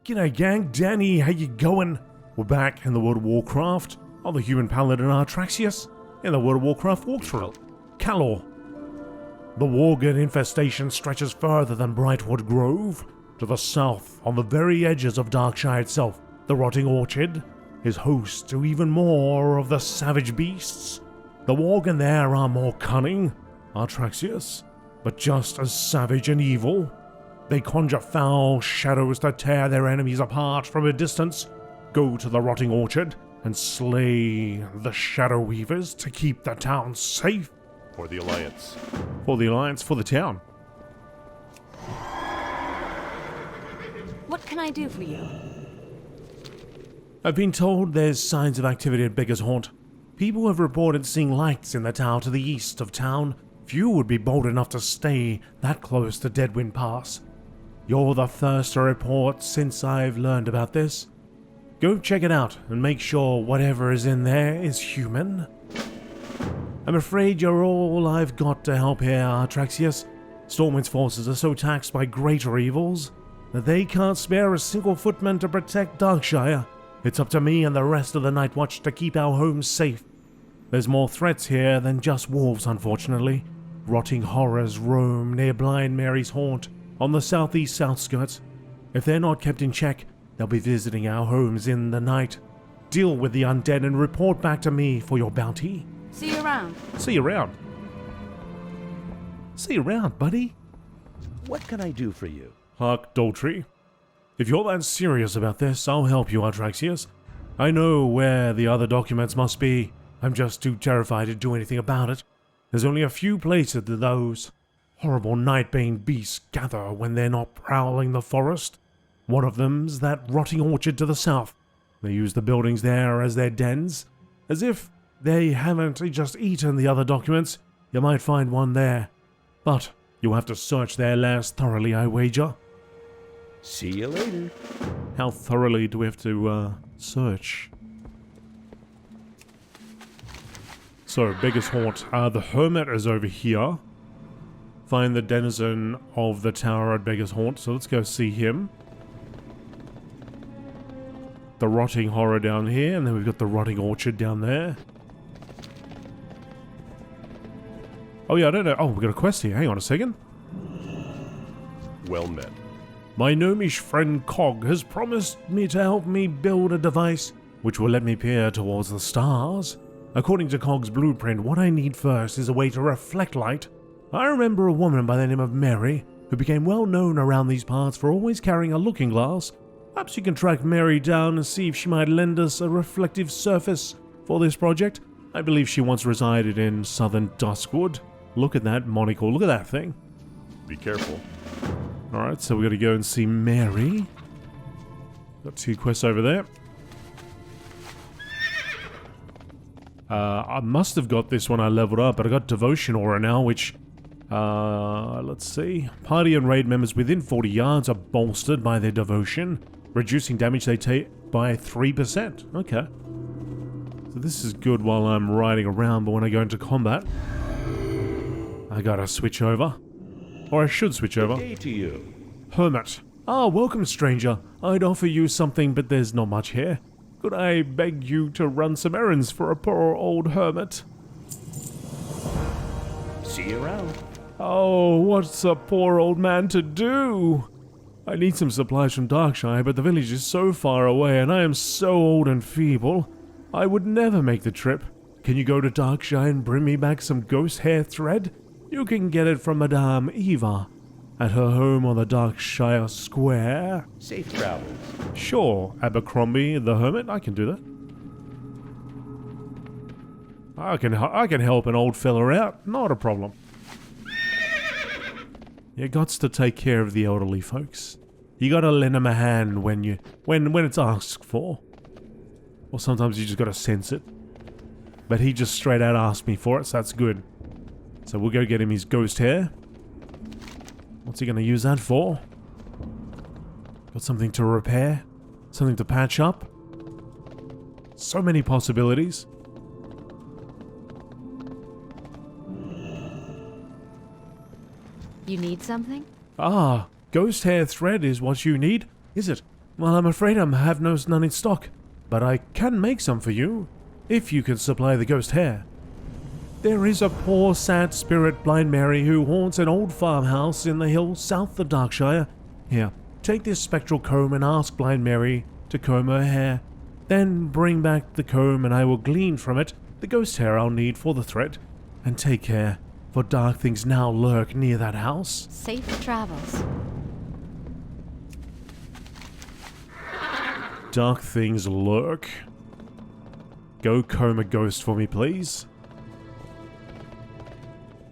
G'day gang, Danny, how you going? We're back in the World of Warcraft on the human Paladin Artraxius in the World of Warcraft walkthrough. Calor. The Worgen infestation stretches further than Brightwood Grove. To the south, on the very edges of Darkshire itself, the Rotting Orchard is host to even more of the savage beasts. The Worgen there are more cunning, Artraxius, but just as savage and evil. They conjure foul shadows to tear their enemies apart from a distance, go to the Rotting Orchard, and slay the Shadow Weavers to keep the town safe. For the Alliance. For the Alliance, for the town. What can I do for you? I've been told there's signs of activity at Beggar's Haunt. People have reported seeing lights in the tower to the east of town. Few would be bold enough to stay that close to Deadwind Pass. You're the first to report since I've learned about this. Go check it out and make sure whatever is in there is human. I'm afraid you're all I've got to help here, Artraxius. Stormwind's forces are so taxed by greater evils that they can't spare a single footman to protect Darkshire. It's up to me and the rest of the Night Watch to keep our homes safe. There's more threats here than just wolves, unfortunately. Rotting horrors roam near Blind Mary's Haunt on the southeast outskirts. If they're not kept in check, they'll be visiting our homes in the night. Deal with the undead and report back to me for your bounty. See you around. See you around. See you around, buddy. What can I do for you? Hark, Daltrey. If you're that serious about this, I'll help you, Artraxius. I know where the other documents must be. I'm just too terrified to do anything about it. There's only a few places that those horrible Nightbane beasts gather when they're not prowling the forest. One of them's that Rotting Orchard to the south. They use the buildings there as their dens. As if they haven't just eaten the other documents, you might find one there. But you'll have to search there last thoroughly, I wager. See you later. How thoroughly do we have to search? So, Beggar's Haunt. The Hermit is over here. Find the denizen of the tower at Beggar's Haunt, so let's go see him. The Rotting Horror down here, and then we've got the Rotting Orchard down there. Oh yeah, I don't know. Oh, we've got a quest here. Hang on a second. Well met. My gnomish friend Cog has promised me to help me build a device which will let me peer towards the stars. According to Cog's blueprint, what I need first is a way to reflect light. I remember a woman by the name of Mary, who became well known around these parts for always carrying a looking glass. Perhaps you can track Mary down and see if she might lend us a reflective surface for this project. I believe she once resided in southern Duskwood. Look at that monocle, look at that thing. Be careful. Alright, so we got to go and see Mary. Got 2 quests over there. I must have got this when I leveled up, but I got Devotion Aura now, which... let's see. Party and raid members within 40 yards are bolstered by their devotion, reducing damage they take by 3%. Okay. So this is good while I'm riding around, but when I go into combat, I gotta switch over. Or I should switch over. Good day to you. Hermit. Ah, welcome, stranger. I'd offer you something, but there's not much here. Could I beg you to run some errands for a poor old hermit? See you around. Oh, what's a poor old man to do? I need some supplies from Darkshire, but the village is so far away and I am so old and feeble. I would never make the trip. Can you go to Darkshire and bring me back some ghost hair thread? You can get it from Madame Eva at her home on the Darkshire Square. Safe travels. Sure, Abercrombie the Hermit, I can do that. I can help an old fella out, not a problem. You gots to take care of the elderly folks. You gotta lend them a hand when it's asked for. Or sometimes you just gotta sense it. But he just straight out asked me for it, so that's good. So we'll go get him his ghost hair. What's he gonna use that for? Got something to repair? Something to patch up? So many possibilities. You need something? Ah, ghost hair thread is what you need, is it? Well, I'm afraid I have none in stock, but I can make some for you, if you can supply the ghost hair. There is a poor, sad spirit, Blind Mary, who haunts an old farmhouse in the hills south of Darkshire. Here, take this spectral comb and ask Blind Mary to comb her hair. Then bring back the comb and I will glean from it the ghost hair I'll need for the thread. And take care, for dark things now lurk near that house. Safe travels. Dark things lurk. Go comb a ghost for me, please.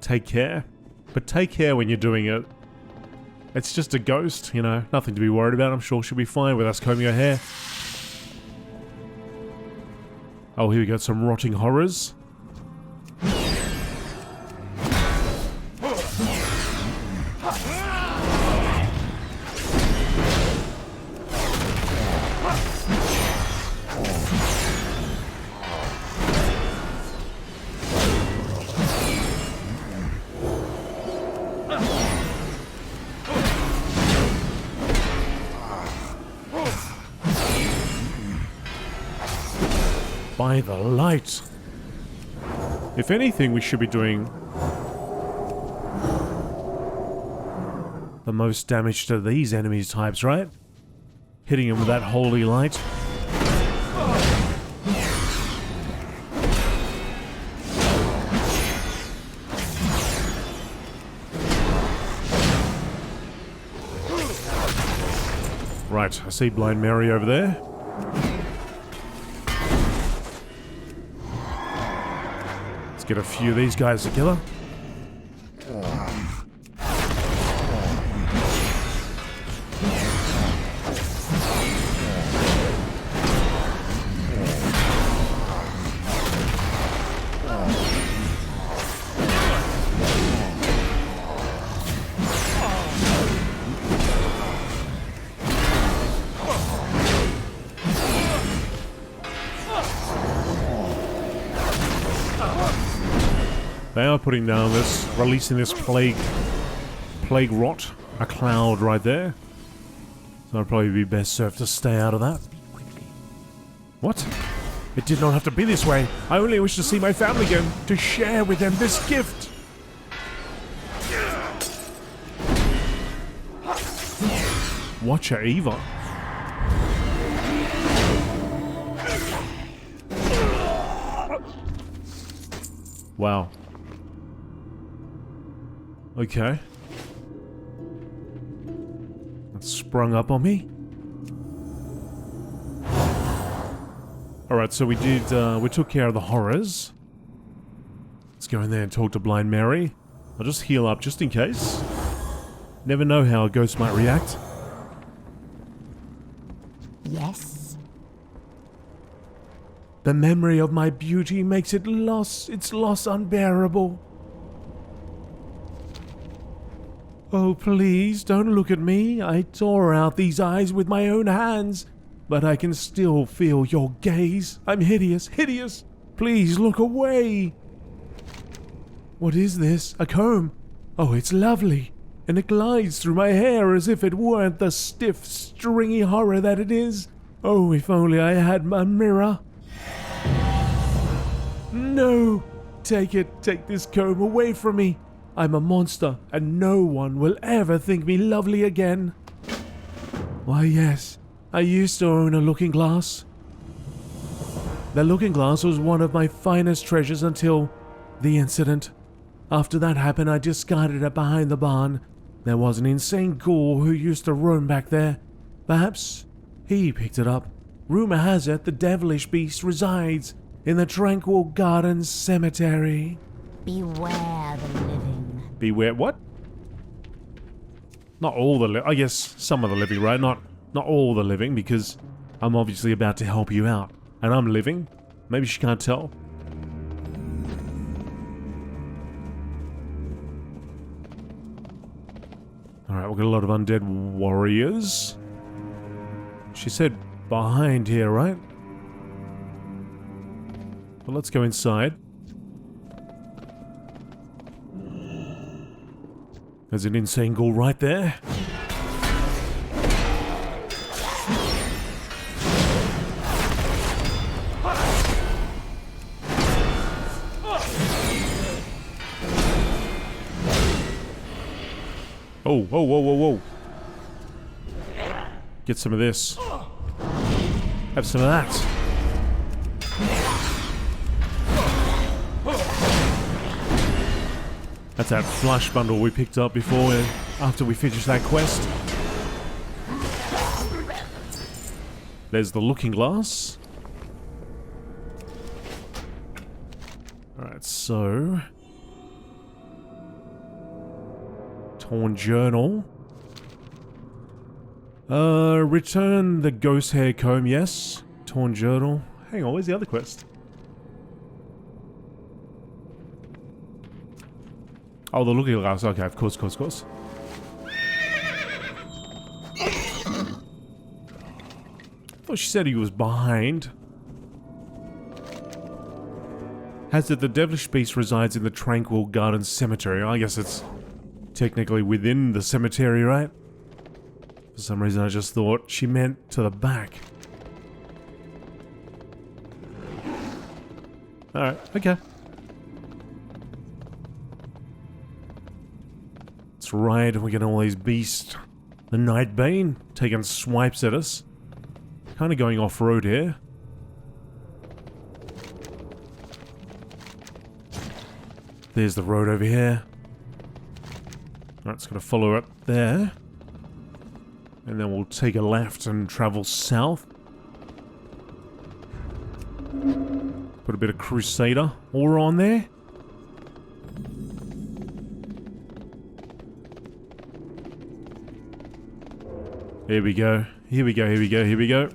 Take care. But take care when you're doing it. It's just a ghost, you know, nothing to be worried about. I'm sure she'll be fine with us combing her hair. Oh, here we got some rotting horrors. By the light. If anything, we should be doing the most damage to these enemy types, right? Hitting them with that holy light. Right, I see Blind Mary over there. Let's get a few of these guys together. They are putting down this, releasing this plague rot, a cloud right there. So I'd probably be best served to stay out of that. What? It did not have to be this way. I only wish to see my family again, to share with them this gift. Watcher Eva. Wow. Okay. That sprung up on me. Alright, so we took care of the horrors. Let's go in there and talk to Blind Mary. I'll just heal up just in case. Never know how a ghost might react. Yes? The memory of my beauty makes its loss unbearable. Oh, please, don't look at me. I tore out these eyes with my own hands, but I can still feel your gaze. I'm hideous, hideous. Please look away. What is this? A comb? Oh, it's lovely, and it glides through my hair as if it weren't the stiff, stringy horror that it is. Oh, if only I had a mirror. No! Take it, take this comb away from me. I'm a monster, and no one will ever think me lovely again. Why, yes, I used to own a looking glass. The looking glass was one of my finest treasures until the incident. After that happened, I discarded it behind the barn. There was an insane ghoul who used to roam back there. Perhaps he picked it up. Rumor has it the devilish beast resides in the tranquil garden cemetery. Beware the living. Beware what? Not all the I guess some of the living, right? Not all the living, because I'm obviously about to help you out. And I'm living. Maybe she can't tell. Alright, we've got a lot of undead warriors. She said behind here, right? Well, let's go inside. There's an insane ghoul right there. Oh, whoa, whoa, whoa, whoa. Get some of this. Have some of that. That's that flush bundle we picked up before, after we finished that quest. There's the looking glass. Alright, so... Torn journal. Return the ghost hair comb, yes. Torn journal. Hang on, where's the other quest? Oh, the looking glass. Okay, of course, of course, of course. I thought she said he was behind. Has it the devilish beast resides in the Tranquil Garden Cemetery? I guess it's technically within the cemetery, right? For some reason I just thought she meant to the back. Alright, okay. That's right, we're getting all these beasts. The Nightbane taking swipes at us. Kind of going off-road here. There's the road over here. Alright, it's going to follow up there. And then we'll take a left and travel south. Put a bit of Crusader aura on there. Here we go. Here we go, here we go, here we go.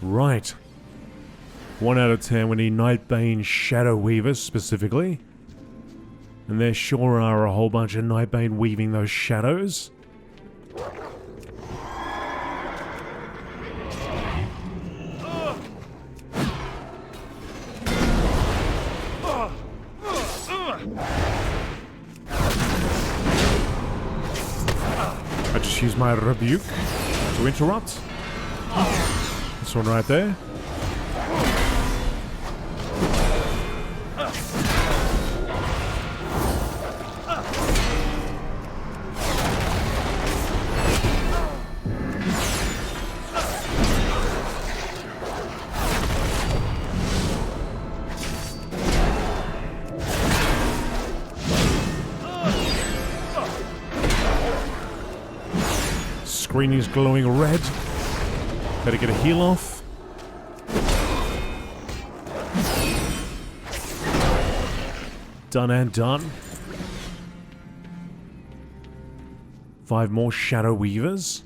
Right. 1 out of 10, we need Nightbane Shadow Weavers specifically. And there sure are a whole bunch of Nightbane weaving those shadows. I just use my rebuke to interrupt. This one right there. Screen is glowing red. Better get a heal off. Done and done. 5 more Shadow Weavers.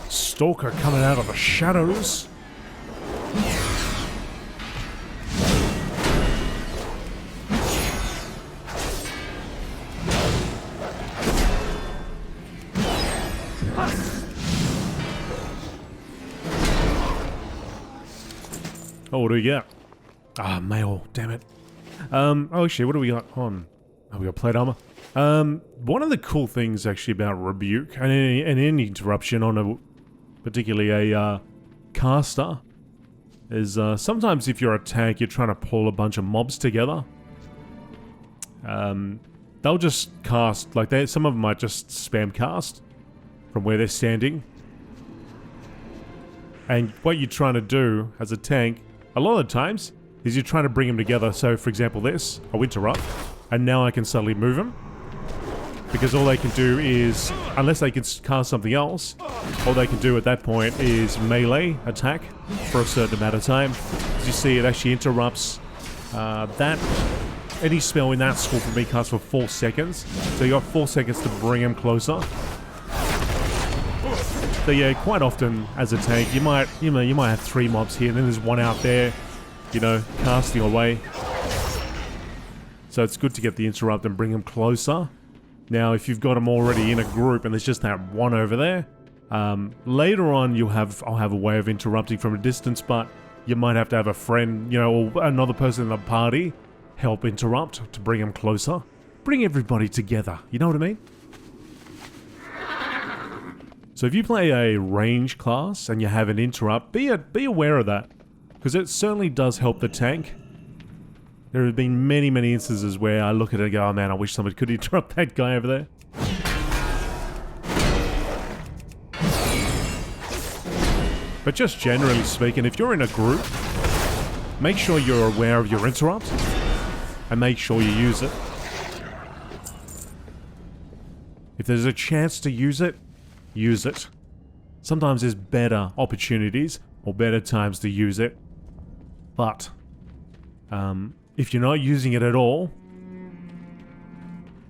Stalker coming out of the shadows. Oh, what do we get? Ah, mail, damn it. Oh shit, what do we got on? Oh, we got plate armor. One of the cool things actually about Rebuke, and any interruption on a particularly a caster, is sometimes if you're a tank, you're trying to pull a bunch of mobs together. They'll just cast, like some of them might just spam cast from where they're standing. And what you're trying to do as a tank, a lot of the times, is you're trying to bring them together. So for example this, I'll interrupt, and now I can suddenly move them. Because all they can do is, unless they can cast something else, all they can do at that point is melee attack for a certain amount of time. As you see, it actually interrupts any spell in that school can be cast for 4 seconds. So you got 4 seconds to bring him closer. So yeah, quite often as a tank, you might have 3 mobs here, and then there's one out there, casting away. So it's good to get the interrupt and bring them closer. Now, if you've got them already in a group and there's just that one over there, later on I'll have a way of interrupting from a distance, but you might have to have a friend, or another person in the party help interrupt to bring them closer. Bring everybody together, you know what I mean? So if you play a range class and you have an interrupt, be aware of that, because it certainly does help the tank. There have been many, many instances where I look at it and go, oh man, I wish somebody could interrupt that guy over there. But just generally speaking, if you're in a group, make sure you're aware of your interrupt and make sure you use it. If there's a chance to use it, use it. Sometimes there's better opportunities or better times to use it. But if you're not using it at all,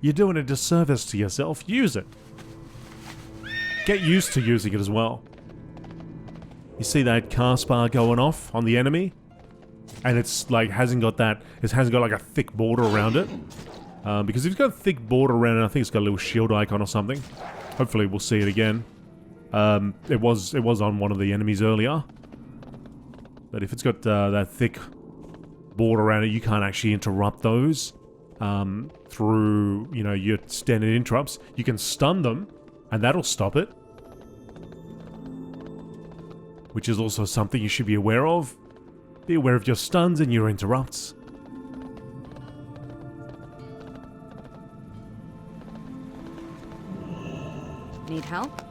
you're doing a disservice to yourself. Use it. Get used to using it as well. You see that cast bar going off on the enemy? And it's like hasn't got like a thick border around it. Because if it's got a thick border around it, I think it's got a little shield icon or something. Hopefully we'll see it again. It was on one of the enemies earlier. But if it's got that thick border around it, you can't actually interrupt those through, your standard interrupts. You can stun them, and that'll stop it. Which is also something you should be aware of. Be aware of your stuns and your interrupts. Need help?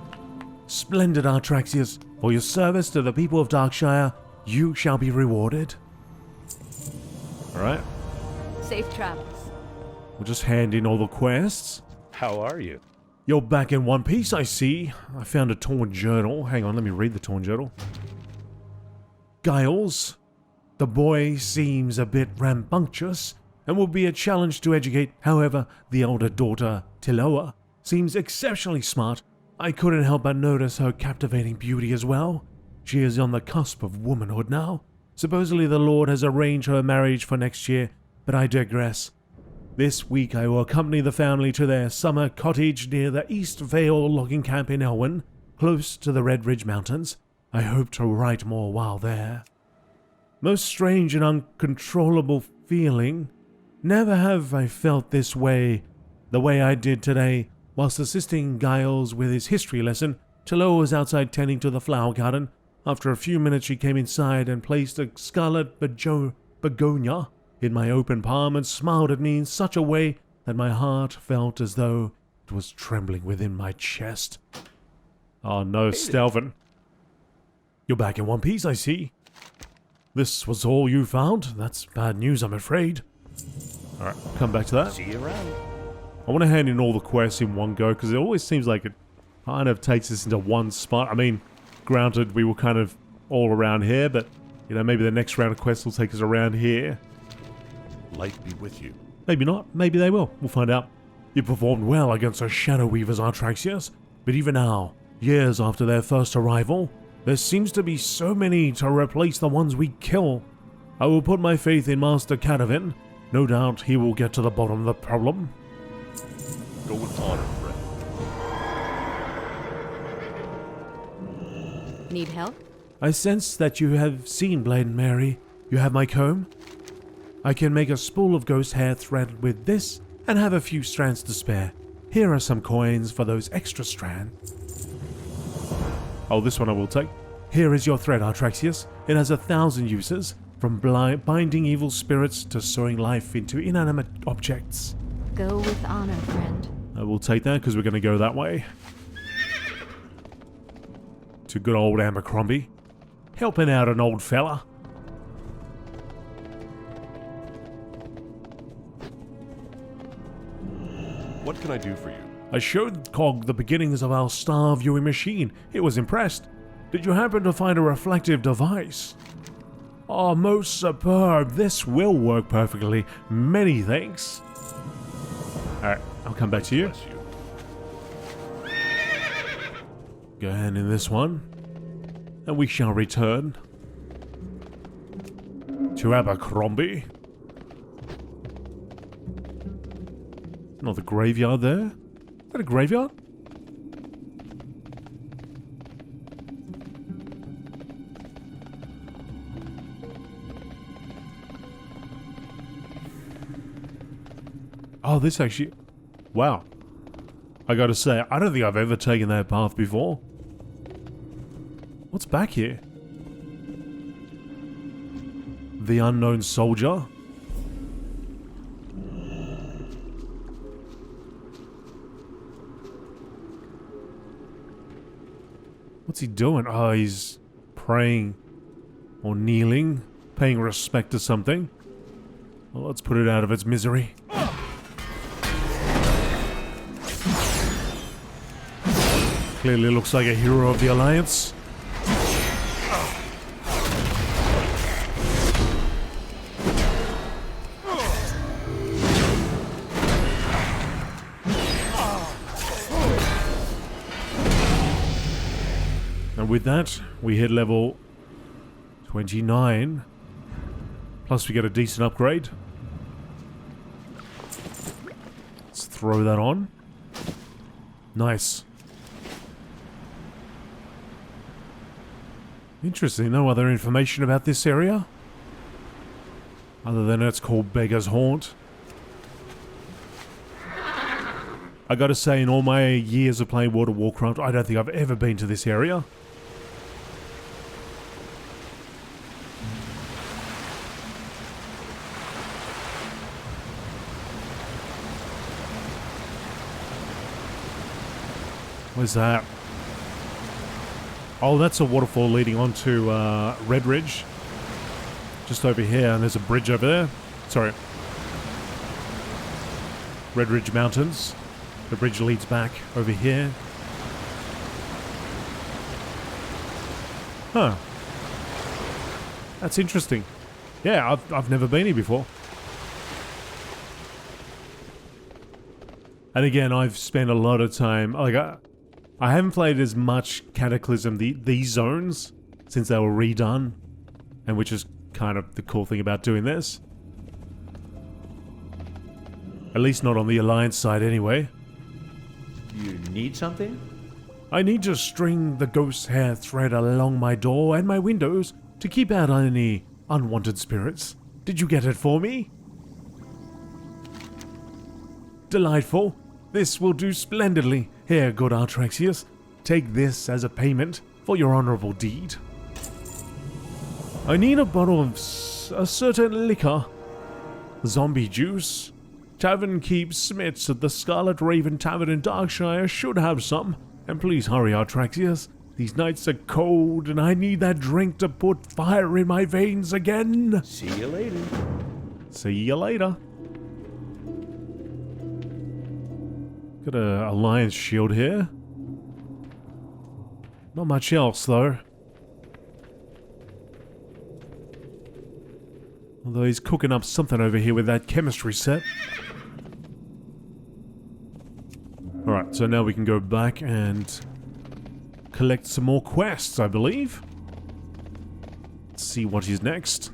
Splendid, Artraxius. For your service to the people of Darkshire, you shall be rewarded. Alright. Safe travels. We'll just hand in all the quests. How are you? You're back in one piece, I see. I found a torn journal. Hang on, let me read the torn journal. Giles. The boy seems a bit rambunctious and will be a challenge to educate. However, the older daughter, Tiloa, seems exceptionally smart. I couldn't help but notice her captivating beauty as well. She is on the cusp of womanhood now. Supposedly the Lord has arranged her marriage for next year, but I digress. This week I will accompany the family to their summer cottage near the East Vale logging camp in Elwyn, close to the Red Ridge Mountains. I hope to write more while there. Most strange and uncontrollable feeling. Never have I felt this way, the way I did today. Whilst assisting Giles with his history lesson, Tiloa was outside tending to the flower garden. After a few minutes she came inside and placed a scarlet begonia in my open palm and smiled at me in such a way that my heart felt as though it was trembling within my chest. Oh no, Stelvin. You're back in one piece, I see. This was all you found? That's bad news, I'm afraid. Alright, come back to that. See you around. I want to hand in all the quests in one go, because it always seems like it kind of takes us into one spot. I mean, granted, we were kind of all around here, but, maybe the next round of quests will take us around here. Light be with you. Maybe not. Maybe they will. We'll find out. You performed well against the Shadow Weavers, Artraxius, but even now, years after their first arrival, there seems to be so many to replace the ones we kill. I will put my faith in Master Cadavan. No doubt he will get to the bottom of the problem. Go with honor, friend. Need help? I sense that you have seen Blade Mary. You have my comb? I can make a spool of ghost hair thread with this and have a few strands to spare. Here are some coins for those extra strands. Oh, this one I will take. Here is your thread, Artraxius. It has 1,000 uses, from binding evil spirits to sewing life into inanimate objects. Go with honor, friend. I will take that because we're going to go that way. To good old Abercrombie. Helping out an old fella. What can I do for you? I showed Cog the beginnings of our star viewing machine. He was impressed. Did you happen to find a reflective device? Oh, most superb. This will work perfectly. Many thanks. Alright, I'll come back to you. Bless you. Go ahead in this one. And we shall return to Abercrombie. Another graveyard there. Is that a graveyard? Oh, this actually... Wow. I gotta say, I don't think I've ever taken that path before. What's back here? The unknown soldier. What's he doing? Oh, he's praying or kneeling, paying respect to something. Well, let's put it out of its misery. Clearly looks like a hero of the Alliance. And with that, we hit level 29. Plus we get a decent upgrade. Let's throw that on. Nice. Interesting, no other information about this area? Other than it's called Beggar's Haunt. I gotta say, in all my years of playing World of Warcraft, I don't think I've ever been to this area. Where's that? Oh, that's a waterfall leading on to Red Ridge. Just over here, and there's a bridge over there. Sorry. Red Ridge Mountains. The bridge leads back over here. Huh. That's interesting. Yeah, I've never been here before. And again, I've spent a lot of time... Like, I haven't played as much Cataclysm, these zones, since they were redone. And which is kind of the cool thing about doing this. At least not on the Alliance side anyway. You need something? I need to string the ghost hair thread along my door and my windows to keep out any unwanted spirits. Did you get it for me? Delightful. This will do splendidly. Here, good Artraxius. Take this as a payment for your honorable deed. I need a bottle of a certain liquor. Zombie juice. Tavern keeps Smiths at the Scarlet Raven Tavern in Darkshire should have some. And please hurry, Artraxius. These nights are cold and I need that drink to put fire in my veins again. See you later. See you later. Got a Alliance shield here. Not much else though. Although he's cooking up something over here with that chemistry set. Alright, so now we can go back and collect some more quests, I believe. Let's see what is next.